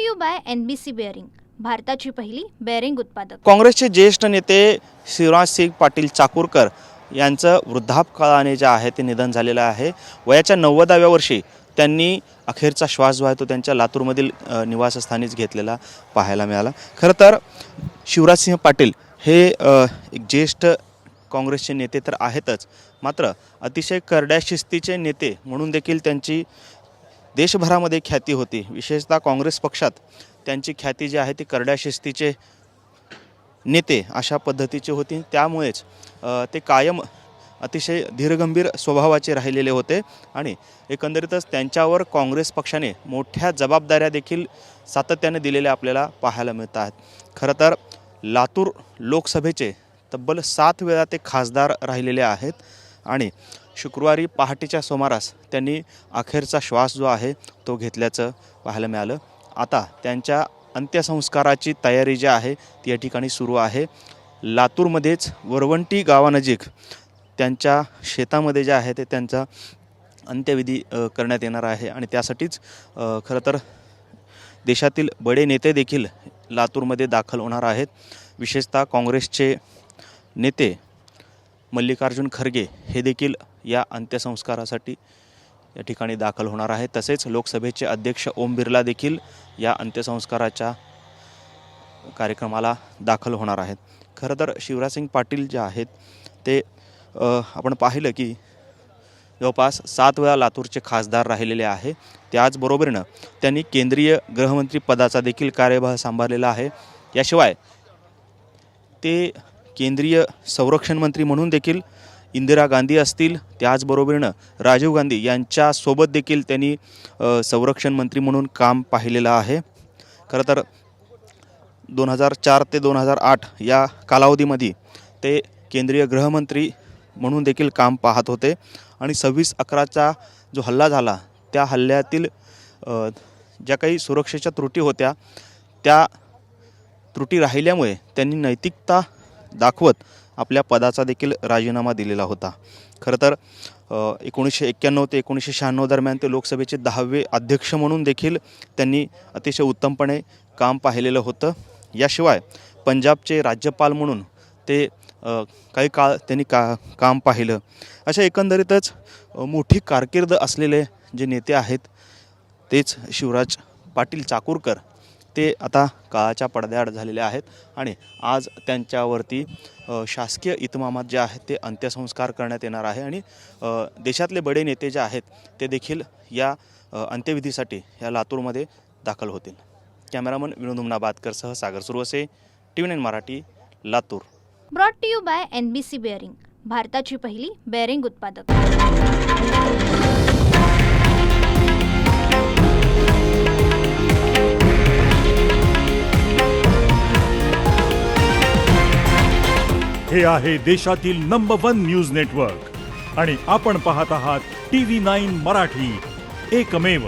To you by NBC bearing, भारताची पहिली bearing उत्पादक। काँग्रेसचे ज्येष्ठ नेते शिवराजसिंग पाटील चाकूरकर यांचं वृद्धापकाळाने जे आहे ते निधन झालेलं आहे। वयाच्या 90व्या वर्षी त्यांनी अखेरचा श्वास जो आहे तो त्यांच्या लातूरमधील निवासस्थानीच घेतलेला पाहायला मिळाला। खरं तर शिवराजसिंह पाटील हे एक ज्येष्ठ काँग्रेसचे नेते तर आहेतच, मात्र अतिशय करड्या शिस्तीचे नेते म्हणून देखील त्यांची देशभरामध्ये ख्याती होती। विशेषतः काँग्रेस पक्षात त्यांची ख्याती जी आहे ती करड्या शिस्तीचे नेते अशा पद्धतीचे होती। त्यामुळेच ते कायम अतिशय धीरगंभीर स्वभावाचे राहिलेले होते आणि एकंदरीतच त्यांच्यावर काँग्रेस पक्षाने मोठ्या जबाबदाऱ्या देखील सातत्याने दिलेल्या आपल्याला पाहायला मिळतात। खरं तर लातूर लोकसभेचे तब्बल 7 वेळा ते खासदार राहिलेले आहेत आणि शुक्रवारी पहाटेच्या सुमारास त्यांनी अखेरचा श्वास जो आहे तो घेतल्याचं पाहायला मिळालं। आता त्यांच्या अंत्यसंस्काराची तयारी जी आहे ती या ठिकाणी सुरू आहे। लातूरमध्येच वरवंटी गावानजीक त्यांच्या शेतामध्ये जे आहे ते त्यांचा अंत्यविधी करण्यात येणार आहे आणि त्यासाठीच खरं तर देशातील बडे नेते देखील लातूरमध्ये दाखल होणार आहेत। विशेषतः काँग्रेसचे नेते मल्लिकार्जुन खरगे हे देखील या अंत्यसंस्कारासाठी या ठिकाणी दाखल होणार आहेत। तसेच लोकसभेचे अध्यक्ष ओम बिर्ला देखील या अंत्यसंस्काराच्या कार्यक्रमाला दाखल होणार आहेत। खरं तर शिवराजसिंग पाटील जे आहेत ते आपण पाहिलं की जवळपास 7 वेळा लातूरचे खासदार राहिलेले आहे। त्याचबरोबरीनं त्यांनी केंद्रीय गृहमंत्री पदाचा देखील कार्यभार सांभाळलेला आहे। याशिवाय ते केंद्रीय संरक्षण मंत्री म्हणून देखील इंदिरा गांधी असतील, त्याचबरोबरीनं राजीव गांधी यांच्यासोबत देखील त्यांनी संरक्षण मंत्री म्हणून काम पाहिलेलं आहे। खरं तर 2004 ते 2008 या कालावधीमध्ये ते केंद्रीय गृहमंत्री म्हणून देखील काम पाहत होते आणि 26/11चा जो हल्ला झाला त्या हल्ल्यातील ज्या काही सुरक्षेच्या त्रुटी होत्या त्या त्रुटी राहिल्यामुळे त्यांनी नैतिकता दाखवत आपल्या पदाचा देखील राजीनामा दिलेला होता। खरं तर 1991 ते 1996 दरम्यान ते लोकसभेचे 10वे अध्यक्ष म्हणून देखील त्यांनी अतिशय उत्तमपणे काम पाहिलेलं होतं। याशिवाय पंजाबचे राज्यपाल म्हणून ते काही काळ त्यांनी काम पाहिलं। अशा एकंदरीतच मोठी कारकीर्द असलेले जे नेते आहेत तेच शिवराज पाटील चाकूरकर ते आता काळाच्या पडद्याआड झालेले आहेत आणि आज त्यांच्यावरती शासकीय इतमामात जे आहेत ते अंत्यसंस्कार करण्यात येणार आहे आणि देशातले बडे नेते जे आहेत ते देखील या अंत्यविधीसाठी या लातूरमध्ये दाखल होतील। कॅमेरामन विनोद उमनाबादकरसह Sagar Suravase, TV9 Marathi, Latur. Brought to you by NBC bearing, भारताची पहिली बेअरिंग उत्पादक। हे आहे देशातील नंबर 1 न्यूज नेटवर्क आणि आपण पाहत आहात TV9 मराठी, एकमेव।